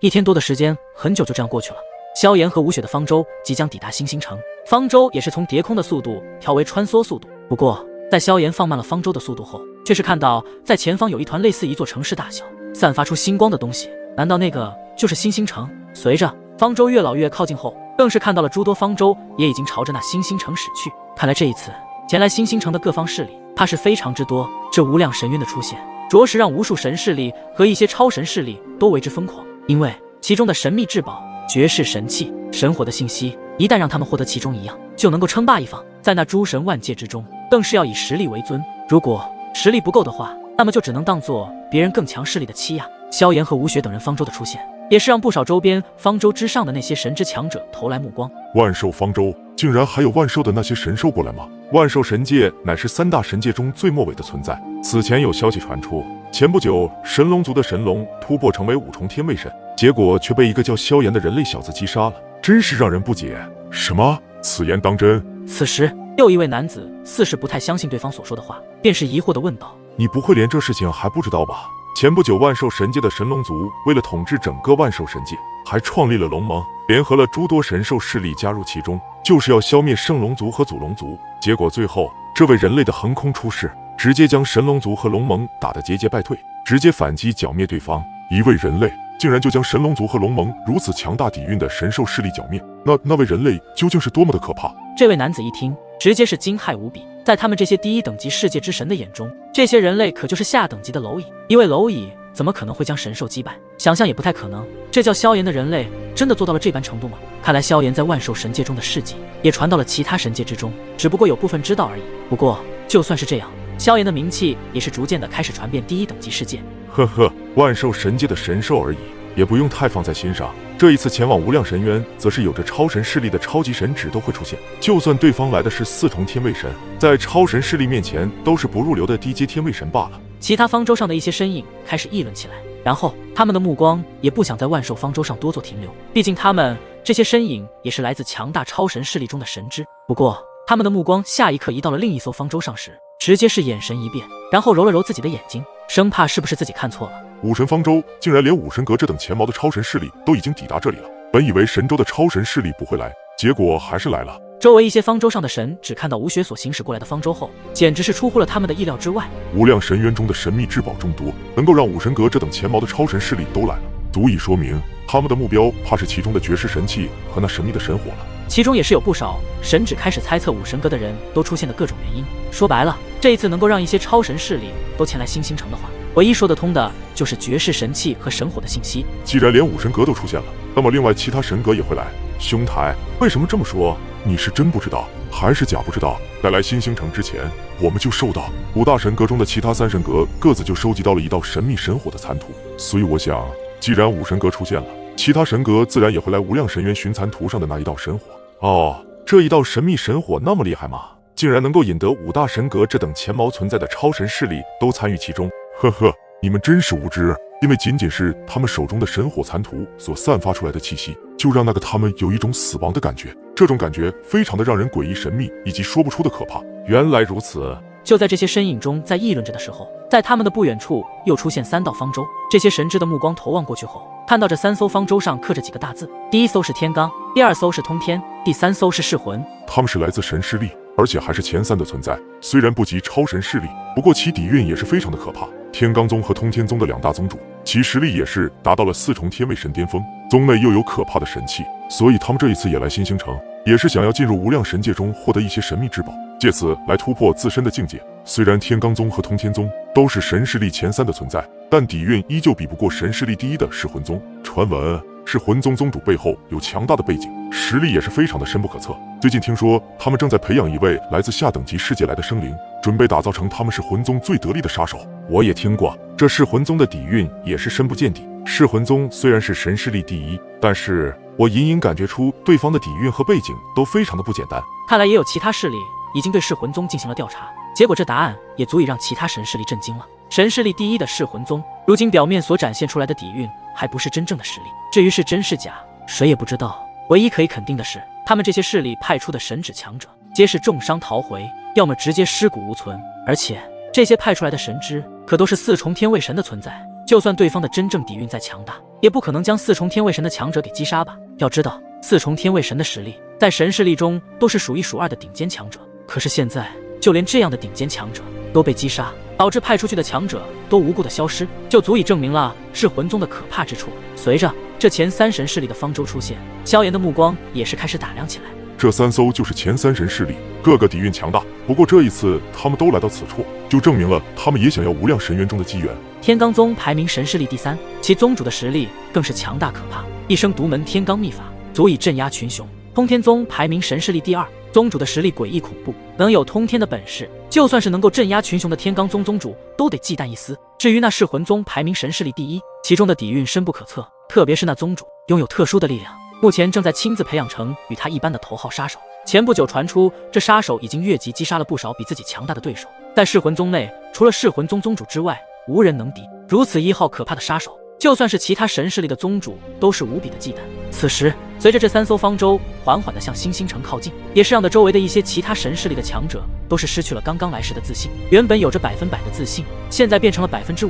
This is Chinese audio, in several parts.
1天多的时间，很久就这样过去了。萧炎和吴雪的方舟即将抵达星星城，方舟也是从叠空的速度调为穿梭速度。不过，在萧炎放慢了方舟的速度后，却是看到在前方有一团类似一座城市大小、散发出星光的东西。难道那个就是星星城？随着方舟越老越靠近后，更是看到了诸多方舟也已经朝着那星星城驶去。看来这一次前来星星城的各方势力，怕是非常之多。这无量神渊的出现，着实让无数神势力和一些超神势力都为之疯狂，因为其中的神秘至宝、绝世神器、神火的信息，一旦让他们获得其中一样，就能够称霸一方。在那诸神万界之中，更是要以实力为尊。如果实力不够的话，那么就只能当做别人更强势力的欺压。萧炎和吴雪等人方舟的出现，也是让不少周边方舟之上的那些神之强者投来目光。万兽方舟竟然还有万兽的那些神兽过来吗？万兽神界乃是3大神界中最末尾的存在。此前有消息传出，前不久神龙族的神龙突破成为5重天位神，结果却被一个叫萧炎的人类小子击杀了，真是让人不解。什么？此言当真？此时又一位男子似是不太相信对方所说的话，便是疑惑地问道：你不会连这事情还不知道吧？前不久万兽神界的神龙族为了统治整个万兽神界，还创立了龙盟，联合了诸多神兽势力加入其中，就是要消灭圣龙族和祖龙族。结果最后这位人类的横空出世，直接将神龙族和龙盟打得节节败退，直接反击剿灭对方。一位人类竟然就将神龙族和龙盟如此强大底蕴的神兽势力剿灭，那位人类究竟是多么的可怕？这位男子一听，直接是惊骇无比。在他们这些第1等级世界之神的眼中，这些人类可就是下等级的蝼蚁。因为蝼蚁怎么可能会将神兽击败？想象也不太可能。这叫萧炎的人类真的做到了这般程度吗？看来萧炎在万兽神界中的事迹也传到了其他神界之中，只不过有部分知道而已。不过就算是这样，萧炎的名气也是逐渐的开始传遍第1等级世界。呵呵，万兽神界的神兽而已，也不用太放在心上。这一次前往无量神渊，则是有着超神势力的超级神祇都会出现。就算对方来的是4重天位神，在超神势力面前都是不入流的低阶天位神罢了。其他方舟上的一些身影开始议论起来，然后他们的目光也不想在万兽方舟上多做停留，毕竟他们这些身影也是来自强大超神势力中的神之。不过他们的目光下一刻移到了另一艘方舟上时，直接是眼神一变，然后揉了揉自己的眼睛，生怕是不是自己看错了。武神方舟竟然连武神阁这等前茅的超神势力都已经抵达这里了，本以为神州的超神势力不会来，结果还是来了。周围一些方舟上的神只看到吴雪所行驶过来的方舟后，简直是出乎了他们的意料之外。无量神渊中的神秘至宝众多，能够让武神阁这等前茅的超神势力都来了，足以说明他们的目标怕是其中的绝世神器和那神秘的神火了。其中也是有不少神只开始猜测武神阁的人都出现的各种原因。说白了，这一次能够让一些超神势力都前来星星城的话，唯一说得通的就是绝世神器和神火的信息。既然连武神阁都出现了，那么另外其他神阁也会来。兄台，为什么这么说？你是真不知道还是假不知道？在来星星城之前，我们就受到5大神阁中的其他3神阁各自就收集到了一道神秘神火的残图，所以我想既然武神阁出现了，其他神阁自然也会来无量神渊寻残图上的那一道神火。哦，这一道神秘神火那么厉害吗？竟然能够引得5大神阁这等前茅存在的超神势力都参与其中。呵呵，你们真是无知，因为仅仅是他们手中的神火残图所散发出来的气息，就让那个他们有一种死亡的感觉，这种感觉非常的让人诡异神秘以及说不出的可怕。原来如此。就在这些身影中在议论着的时候，在他们的不远处又出现3道方舟。这些神之的目光投望过去后，看到这3艘方舟上刻着几个大字，第1艘是天罡，第2艘是通天，第3艘是噬魂。他们是来自神势力，而且还是前3的存在，虽然不及超神势力，不过其底蕴也是非常的可怕。天罡宗和通天宗的2大宗主，其实力也是达到了4重天位神巅峰，宗内又有可怕的神器，所以他们这一次也来星星城，也是想要进入无量神界中获得一些神秘之宝，借此来突破自身的境界。虽然天罡宗和通天宗都是神势力前3的存在，但底蕴依旧比不过神势力第1的噬魂宗。传闻噬魂宗宗主背后有强大的背景，实力也是非常的深不可测。最近听说他们正在培养一位来自下等级世界来的生灵，准备打造成他们噬魂宗最得力的杀手。我也听过，这噬魂宗的底蕴也是深不见底。噬魂宗虽然是神势力第1，但是我隐隐感觉出对方的底蕴和背景都非常的不简单。看来也有其他势力已经对噬魂宗进行了调查，结果这答案也足以让其他神势力震惊了。神势力第1的噬魂宗，如今表面所展现出来的底蕴还不是真正的实力，至于是真是假，谁也不知道。唯一可以肯定的是，他们这些势力派出的神指强者，皆是重伤逃回，要么直接尸骨无存，而且这些派出来的神之可都是4重天位神的存在，就算对方的真正底蕴再强大，也不可能将4重天位神的强者给击杀吧。要知道，4重天位神的实力在神势力中都是数一数二的顶尖强者，可是现在就连这样的顶尖强者都被击杀，导致派出去的强者都无故的消失，就足以证明了噬魂宗的可怕之处。随着这前3神势力的方舟出现，萧炎的目光也是开始打量起来。这3艘就是前3神势力，个个底蕴强大。不过这一次他们都来到此处，就证明了他们也想要无量神渊中的机缘。天罡宗排名神势力第3，其宗主的实力更是强大可怕，一生独门天罡秘法，足以镇压群雄。通天宗排名神势力第2，宗主的实力诡异恐怖，能有通天的本事，就算是能够镇压群雄的天罡宗宗主都得忌惮一丝。至于那噬魂宗排名神势力第1，其中的底蕴深不可测，特别是那宗主拥有特殊的力量，目前正在亲自培养成与他一般的头号杀手。前不久传出，这杀手已经越级击杀了不少比自己强大的对手，在噬魂宗内，除了噬魂宗宗主之外，无人能敌。如此1号可怕的杀手，就算是其他神势力的宗主都是无比的忌惮。此时，随着这3艘方舟缓缓地向星星城靠近，也是让得周围的一些其他神势力的强者都是失去了刚刚来时的自信。原本有着100%的自信，现在变成了50%。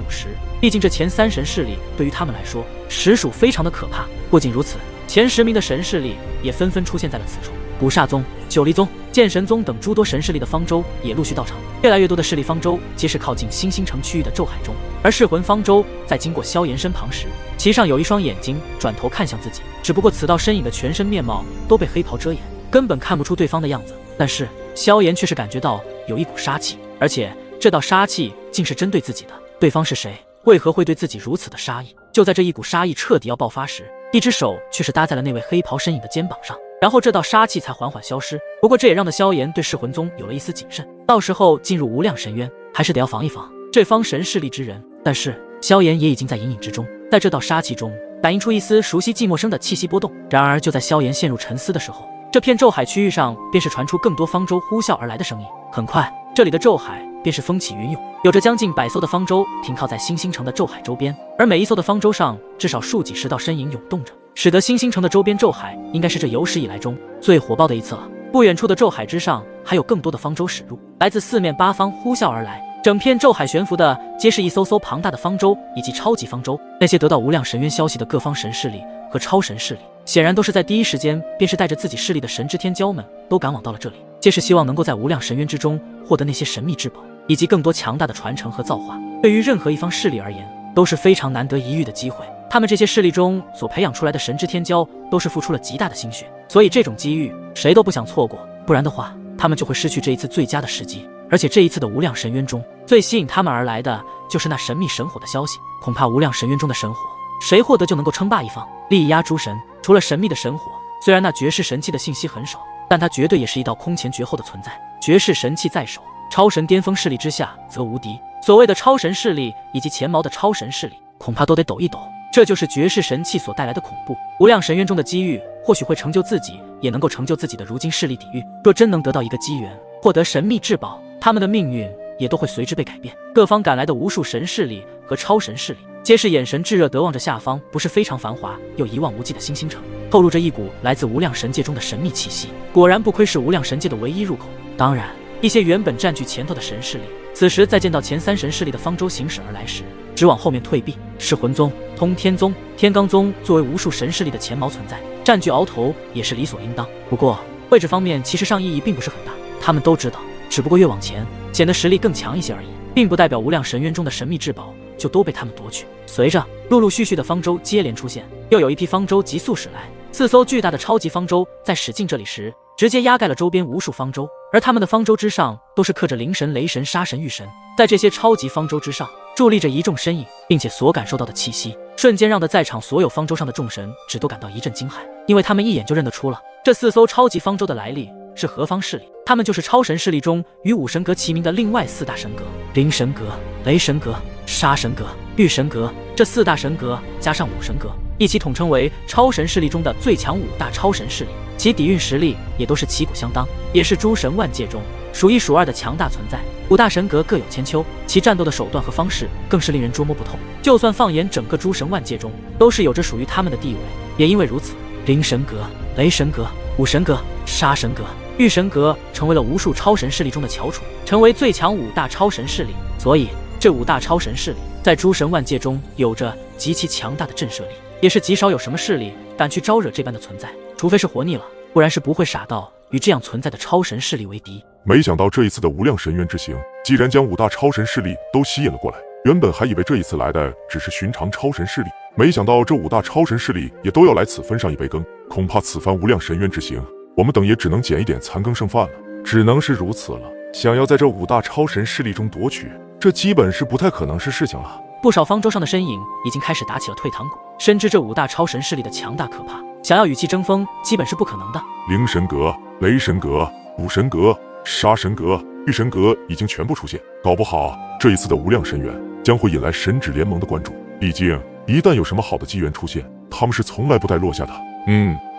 毕竟这前3神势力对于他们来说，实属非常的可怕。不仅如此，前10名的神势力也纷纷出现在了此处。古刹宗、九黎宗、剑神宗等诸多神势力的方舟也陆续到场，越来越多的势力方舟皆是靠近星星城区域的咒海中。而噬魂方舟在经过萧炎身旁时，其上有一双眼睛转头看向自己，只不过此道身影的全身面貌都被黑袍遮掩，根本看不出对方的样子。但是萧炎却是感觉到有一股杀气，而且这道杀气竟是针对自己的。对方是谁？为何会对自己如此的杀意？就在这一股杀意彻底要爆发时，一只手却是搭在了那位黑袍身影的肩膀上，然后这道杀气才缓缓消失。不过这也让得萧炎对噬魂宗有了一丝谨慎，到时候进入无量神渊，还是得要防一防这方神势力之人。但是萧炎也已经在隐隐之中，在这道杀气中感应出一丝熟悉既陌生的气息波动。然而就在萧炎陷入沉思的时候，这片咒海区域上便是传出更多方舟呼啸而来的声音。很快，这里的咒海便是风起云涌，有着将近100艘的方舟停靠在星星城的咒海周边，而每一艘的方舟上至少数几十道身影涌动着，使得星星城的周边咒海应该是这有史以来中最火爆的一次了。不远处的咒海之上还有更多的方舟驶入，来自4面8方呼啸而来，整片咒海悬浮的皆是一艘艘庞大的方舟以及超级方舟。那些得到无量神渊消息的各方神势力和超神势力，显然都是在第一时间便是带着自己势力的神之天骄们都赶往到了这里，皆是希望能够在无量神渊之中获得那些神秘至宝以及更多强大的传承和造化。对于任何一方势力而言，都是非常难得一遇的机会。他们这些势力中所培养出来的神之天骄都是付出了极大的心血，所以这种机遇谁都不想错过，不然的话他们就会失去这一次最佳的时机。而且这一次的无量神渊中，最吸引他们而来的就是那神秘神火的消息。恐怕无量神渊中的神火，谁获得就能够称霸一方，力压诸神。除了神秘的神火，虽然那绝世神器的信息很少，但它绝对也是一道空前绝后的存在。绝世神器在手，超神巅峰势力之下则无敌。所谓的超神势力以及前茅的超神势力，恐怕都得抖一抖。这就是绝世神器所带来的恐怖。无量神渊中的机遇，或许会成就自己，也能够成就自己的如今势力底蕴。若真能得到一个机缘，获得神秘至宝，他们的命运也都会随之被改变。各方赶来的无数神势力和超神势力，皆是眼神炙热地望着下方不是非常繁华又一望无际的星星城，透露着一股来自无量神界中的神秘气息。果然不愧是无量神界的唯一入口。当然，一些原本占据前头的神势力，此时在见到前3神势力的方舟行驶而来时，只往后面退避。噬魂宗、通天宗、天罡宗作为无数神势力的前茅存在，占据鳌头也是理所应当。不过位置方面其实上意义并不是很大，他们都知道，只不过越往前显得实力更强一些而已，并不代表无量神渊中的神秘至宝就都被他们夺去。随着陆陆续续的方舟接连出现，又有一批方舟急速驶来。4艘巨大的超级方舟在驶进这里时，直接压盖了周边无数方舟，而他们的方舟之上都是刻着灵神、雷神、杀神、御神。在这些超级方舟之上伫立着一众身影，并且所感受到的气息瞬间让得在场所有方舟上的众神只都感到一阵惊骇，因为他们一眼就认得出了这4艘超级方舟的来历是何方势力。他们就是超神势力中与五神阁齐名的另外4大神阁：灵神阁、雷神阁、杀神阁、御神阁。这4大神阁加上五神阁，一起统称为超神势力中的最强5大超神势力，其底蕴实力也都是旗鼓相当，也是诸神万界中数一数二的强大存在。5大神阁各有千秋，其战斗的手段和方式更是令人捉摸不透。就算放眼整个诸神万界中，都是有着属于他们的地位。也因为如此，灵神阁、雷神阁、五神阁、杀神阁、御神阁成为了无数超神势力中的翘楚，成为最强5大超神势力。所以这五大超神势力在诸神万界中有着极其强大的震慑力，也是极少有什么势力敢去招惹这般的存在，除非是活腻了，不然是不会傻到与这样存在的超神势力为敌。没想到这一次的无量神渊之行，既然将五大超神势力都吸引了过来，原本还以为这一次来的只是寻常超神势力，没想到这五大超神势力也都要来此分上一杯羹，恐怕此番无量神渊之行，我们等也只能捡一点残羹剩饭了。只能是如此了，想要在这五大超神势力中夺取，这基本是不太可能是事情了。不少方舟上的身影已经开始打起了退堂鼓，深知这五大超神势力的强大可怕，想要与其争锋基本是不可能的。灵神阁、雷神阁、武神阁、杀神阁、御神阁已经全部出现，搞不好这一次的无量神渊将会引来神指联盟的关注，毕竟一旦有什么好的机缘出现，他们是从来不带落下的。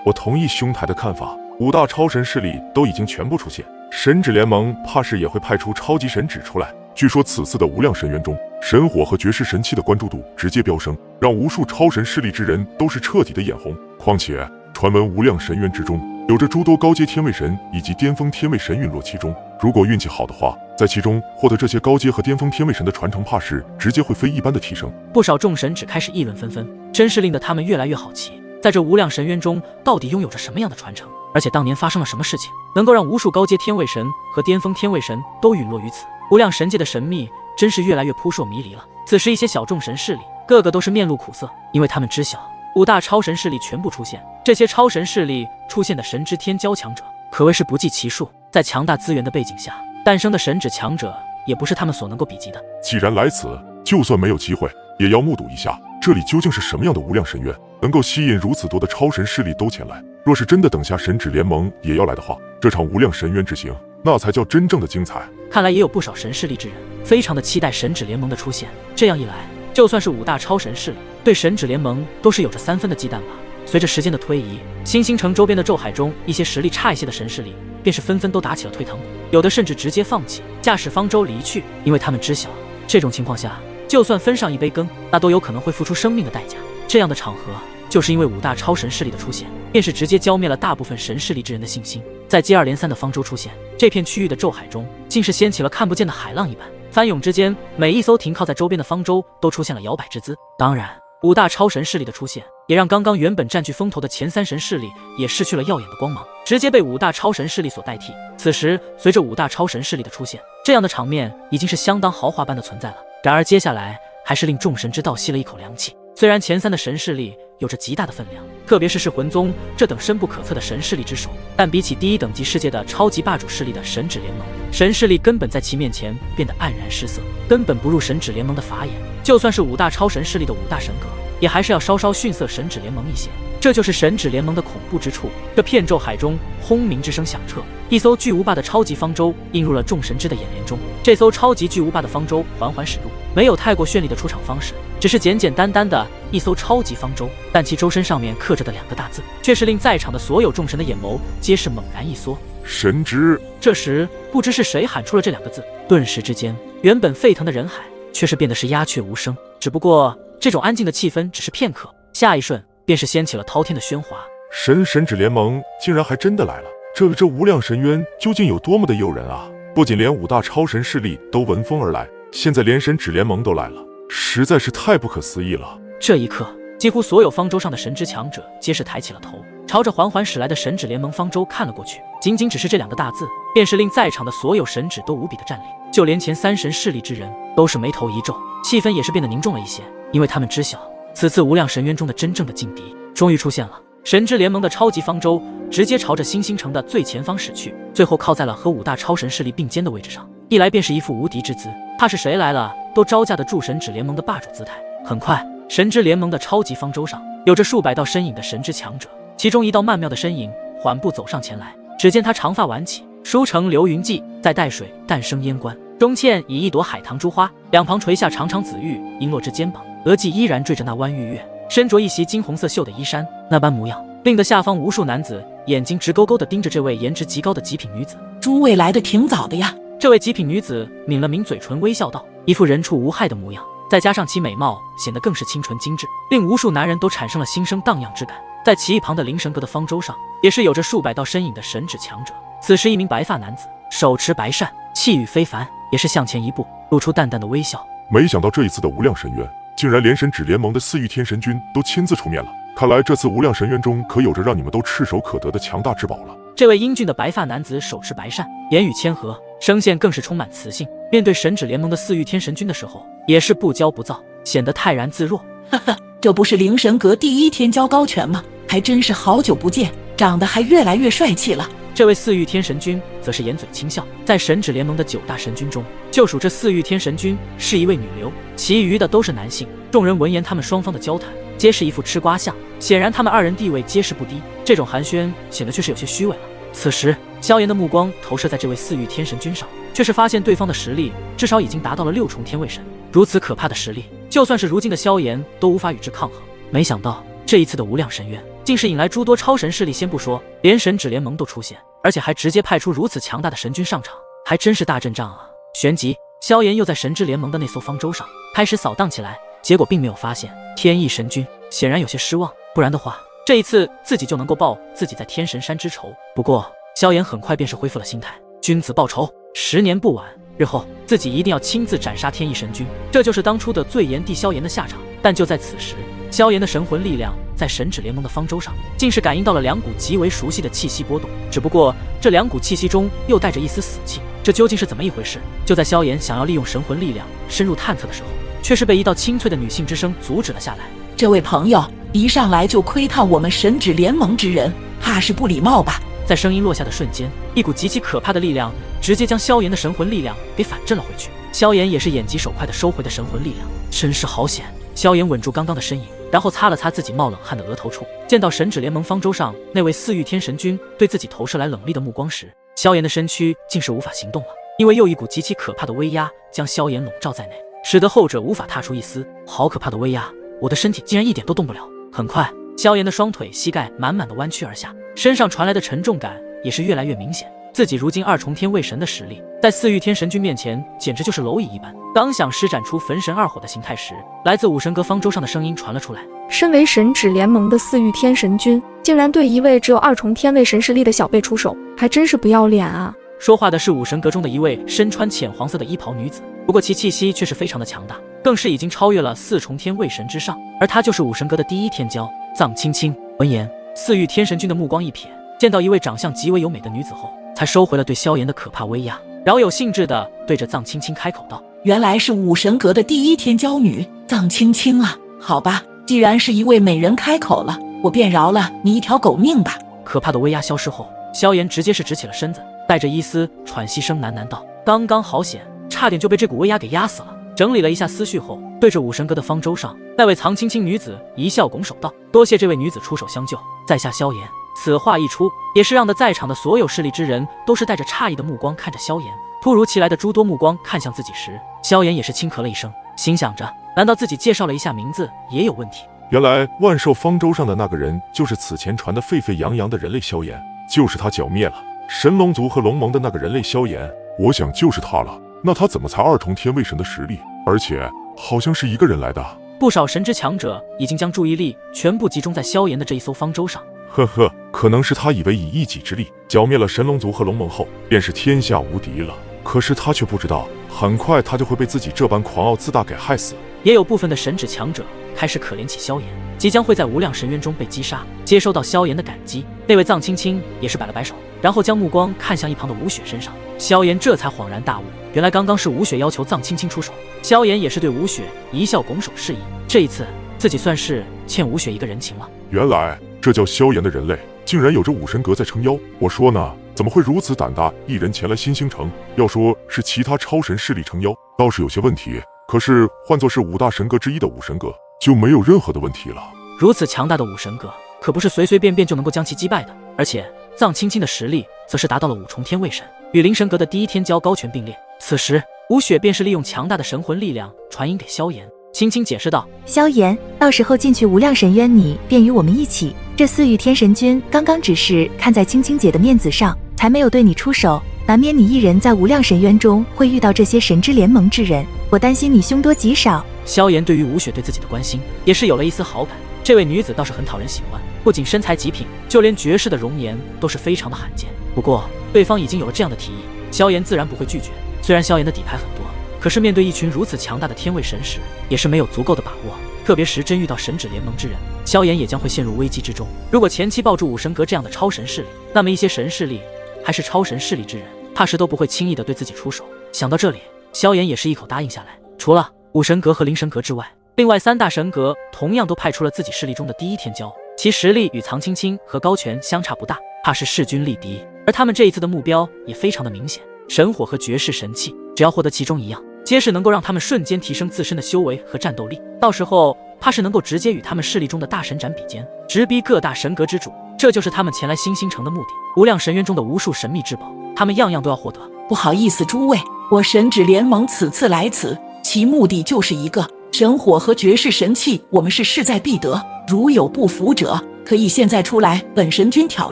我同意兄台的看法，五大超神势力都已经全部出现，神指联盟怕是也会派出超级神指出来。据说此次的无量神渊中，神火和绝世神器的关注度直接飙升，让无数超神势力之人都是彻底的眼红。况且传闻无量神渊之中有着诸多高阶天位神以及巅峰天位神陨落其中，如果运气好的话，在其中获得这些高阶和巅峰天位神的传承，怕是直接会非一般的提升。不少众神只开始议论纷纷，真是令得他们越来越好奇，在这无量神渊中到底拥有着什么样的传承，而且当年发生了什么事情，能够让无数高阶天位神和巅峰天位神都陨落于此。无量神界的神秘真是越来越扑朔迷离了。此时一些小众神势力个个都是面露苦涩，因为他们知晓五大超神势力全部出现，这些超神势力出现的神之天骄强者可谓是不计其数，在强大资源的背景下诞生的神指强者也不是他们所能够比及的。既然来此，就算没有机会也要目睹一下这里究竟是什么样的无量神渊，能够吸引如此多的超神势力都前来。若是真的等下神指联盟也要来的话，这场无量神渊之行那才叫真正的精彩。看来也有不少神势力之人非常的期待神指联盟的出现，这样一来，就算是五大超神势力对神指联盟都是有着3分的忌惮吧。随着时间的推移，新星城周边的咒海中一些实力差一些的神势力便是纷纷都打起了退堂鼓，有的甚至直接放弃驾驶方舟离去，因为他们知晓这种情况下就算分上一杯羹，那都有可能会付出生命的代价。这样的场合就是因为五大超神势力的出现，便是直接浇灭了大部分神势力之人的信心。在接二连三的方舟出现，这片区域的咒海中竟是掀起了看不见的海浪一般，翻涌之间，每一艘停靠在周边的方舟都出现了摇摆之姿。当然，五大超神势力的出现也让刚刚原本占据风头的前3神势力也失去了耀眼的光芒，直接被五大超神势力所代替。此时随着五大超神势力的出现，这样的场面已经是相当豪华般的存在了。然而接下来还是令众神之道吸了一口凉气。虽然前3的神势力有着极大的分量，特别是魂宗这等深不可测的神势力之首，但比起第1等级世界的超级霸主势力的神指联盟，神势力根本在其面前变得黯然失色，根本不入神指联盟的法眼。就算是5大超神势力的5大神阁，也还是要稍稍逊色神指联盟一些。这就是神指联盟的恐怖之处。这片咒海中轰鸣之声响彻，一艘巨无霸的超级方舟映入了众神之的眼帘中。这艘超级巨无霸的方舟缓缓驶入，没有太过绚丽的出场方式，只是简简单单的一艘超级方舟，但其舟身上面刻着的2个大字，却是令在场的所有众神的眼眸皆是猛然一缩。神之。这时不知是谁喊出了这2个字，顿时之间，原本沸腾的人海却是变得是鸦雀无声。只不过这种安静的气氛只是片刻，下一瞬便是掀起了滔天的喧哗。神指联盟竟然还真的来了，这无量神渊究竟有多么的诱人啊！不仅连5大超神势力都闻风而来，现在连神指联盟都来了，实在是太不可思议了。这一刻，几乎所有方舟上的神之强者皆是抬起了头，朝着缓缓驶来的神指联盟方舟看了过去。仅仅只是这2个大字，便是令在场的所有神指都无比的战栗，就连前3神势力之人都是眉头一皱，气氛也是变得凝重了一些，因为他们知晓此次无量神渊中的真正的劲敌终于出现了。神之联盟的超级方舟直接朝着新星城的最前方驶去，最后靠在了和5大超神势力并肩的位置上，一来便是一副无敌之姿，怕是谁来了都招架得住神指联盟的霸主姿态。很快，神之联盟的超级方舟上有着数百道身影的神之强者，其中一道曼妙的身影缓步走上前来，只见他长发挽起，梳成流云髻，在带水淡生烟冠，中嵌以一朵海棠珠花，两旁垂下长长紫玉璎珞至肩膀，额际依然缀着那弯玉月，身着一袭金红色绣的衣衫，那般模样令得下方无数男子眼睛直勾勾地盯着这位颜值极高的极品女子。诸位来得挺早的呀。这位极品女子抿了抿嘴唇，微笑道，一副人畜无害的模样，再加上其美貌显得更是清纯精致，令无数男人都产生了心生荡漾之感。在其一旁的灵神阁的方舟上，也是有着数百道身影的神指强者。此时一名白发男子手持白扇，气宇非凡，也是向前一步，露出淡淡的微笑，没想到这一次的无量神渊，竟然连神指联盟的四御天神君都亲自出面了。看来这次无量神渊中可有着让你们都唾手可得的强大之宝了。这位英俊的白发男子手持白扇，言语谦和，声线更是充满磁性。面对神指联盟的四御天神君的时候，也是不骄不躁，显得泰然自若。呵呵，这不是灵神阁第一天骄高权吗？还真是好久不见，长得还越来越帅气了。这位四御天神君则是掩嘴轻笑，在神指联盟的9大神君中，就属这四御天神君是一位女流，其余的都是男性。众人闻言他们双方的交谈，皆是一副吃瓜相，显然他们二人地位皆是不低。这种寒暄显得却是有些虚伪了。此时萧炎的目光投射在这位四御天神君上，却是发现对方的实力至少已经达到了6重天位神。如此可怕的实力，就算是如今的萧炎都无法与之抗衡。没想到这一次的无量神渊竟是引来诸多超神势力，先不说连神指联盟都出现，而且还直接派出如此强大的神君上场，还真是大阵仗啊。旋即萧炎又在神之联盟的那艘方舟上开始扫荡起来，结果并没有发现天意神君，显然有些失望，不然的话这一次自己就能够报自己在天神山之仇。不过萧炎很快便是恢复了心态，君子报仇，10年不晚，日后自己一定要亲自斩杀天意神君，这就是当初的醉炎帝萧炎的下场。但就在此时，萧炎的神魂力量在神指联盟的方舟上竟是感应到了2股极为熟悉的气息波动，只不过这2股气息中又带着一丝死气，这究竟是怎么一回事？就在萧炎想要利用神魂力量深入探测的时候，却是被一道清脆的女性之声阻止了下来。这位朋友，一上来就窥探我们神指联盟之人，怕是不礼貌吧？在声音落下的瞬间，一股极其可怕的力量直接将萧炎的神魂力量给反震了回去。萧炎也是眼疾手快的收回的神魂力量，真是好险！萧炎稳住刚刚的身影，然后擦了擦自己冒冷汗的额头处，见到神指联盟方舟上那位四御天神君对自己投射来冷厉的目光时，萧炎的身躯竟是无法行动了，因为又一股极其可怕的威压将萧炎笼罩在内，使得后者无法踏出一丝。好可怕的威压，我的身体竟然一点都动不了。很快，萧炎的双腿膝盖满满的弯曲而下，身上传来的沉重感也是越来越明显。自己如今2重天位神的实力，在四御天神君面前简直就是蝼蚁一般。刚想施展出焚神2火的形态时，来自武神阁方舟上的声音传了出来。身为神指联盟的四御天神君，竟然对一位只有2重天位神实力的小辈出手，还真是不要脸啊！说话的是武神阁中的一位身穿浅黄色的衣袍女子，不过其气息却是非常的强大，更是已经超越了4重天位神之上，而她就是武神阁的第1天骄藏青青。闻言，四御天神君的目光一瞥，见到一位长相极为优美的女子后，才收回了对萧炎的可怕威压，饶有兴致地对着藏青青开口道：原来是武神阁的第1天骄女藏青青啊！好吧，既然是一位美人开口了，我便饶了你一条狗命吧。可怕的威压消失后，萧炎直接是直起了身子，带着一丝喘息声喃喃道：刚刚好险，差点就被这股威压给压死了。整理了一下思绪后，对着武神阁的方舟上那位藏青青女子一笑拱手道：多谢这位女子出手相救。在下萧炎。此话一出，也是让得在场的所有势力之人都是带着诧异的目光看着萧炎。突如其来的诸多目光看向自己时，萧炎也是轻咳了一声，心想着难道自己介绍了一下名字也有问题？原来万寿方舟上的那个人就是此前传得沸沸扬扬的人类萧炎，就是他剿灭了神龙族和龙盟的那个人类萧炎。我想就是他了。那他怎么才2重天位神的实力？而且好像是一个人来的。不少神之强者已经将注意力全部集中在萧炎的这一艘方舟上。呵呵，可能是他以为以一己之力剿灭了神龙族和龙盟后，便是天下无敌了。可是他却不知道，很快他就会被自己这般狂傲自大给害死。也有部分的神指强者开始可怜起萧炎，即将会在无量神渊中被击杀。接收到萧炎的感激，那位藏青青也是摆了摆手，然后将目光看向一旁的吴雪身上。萧炎这才恍然大悟，原来刚刚是吴雪要求藏青青出手，萧炎也是对吴雪一笑拱手示意。这一次自己算是欠吴雪一个人情了。原来这叫萧炎的人类竟然有着武神阁在撑腰。我说呢，怎么会如此胆大，一人前来新星城？要说是其他超神势力撑腰，倒是有些问题。可是换作是5大神阁之一的武神阁，就没有任何的问题了。如此强大的武神阁，可不是随随便便就能够将其击败的。而且藏青青的实力则是达到了5重天位神，与灵神阁的第1天骄高权并列。此时吴雪便是利用强大的神魂力量传音给萧炎，轻轻解释道：萧炎，到时候进去无量神渊，你便与我们一起。这4御天神君刚刚只是看在青青姐的面子上，才没有对你出手，难免你一人在无量神渊中会遇到这些神之联盟之人，我担心你凶多吉少。萧炎对于吴雪对自己的关心也是有了一丝好感，这位女子倒是很讨人喜欢，不仅身材极品，就连绝世的容颜都是非常的罕见。不过对方已经有了这样的提议，萧炎自然不会拒绝。虽然萧炎的底牌很多，可是面对一群如此强大的天位神使，也是没有足够的把握。特别时真遇到神指联盟之人，萧炎也将会陷入危机之中。如果前期抱住武神阁这样的超神势力，那么一些神势力还是超神势力之人，怕是都不会轻易的对自己出手。想到这里，萧炎也是一口答应下来。除了武神阁和灵神阁之外，另外3大神阁同样都派出了自己势力中的第一天骄，其实力与藏青青和高泉相差不大，怕是势均力敌。而他们这一次的目标也非常的明显，神火和绝世神器，只要获得其中一样，皆是能够让他们瞬间提升自身的修为和战斗力，到时候怕是能够直接与他们势力中的大神斩比肩，直逼各大神阁之主。这就是他们前来星星城的目的。无量神渊中的无数神秘至宝，他们样样都要获得。不好意思诸位，我神指联盟此次来此，其目的就是一个神火和绝世神器，我们是势在必得。如有不服者，可以现在出来本神君挑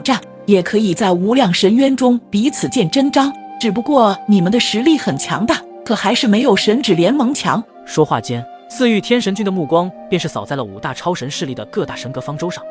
战，也可以在无量神渊中彼此见真章。只不过你们的实力很强大，可还是没有神指联盟强。说话间，4域天神君的目光便是扫在了5大超神势力的各大神阁方舟上。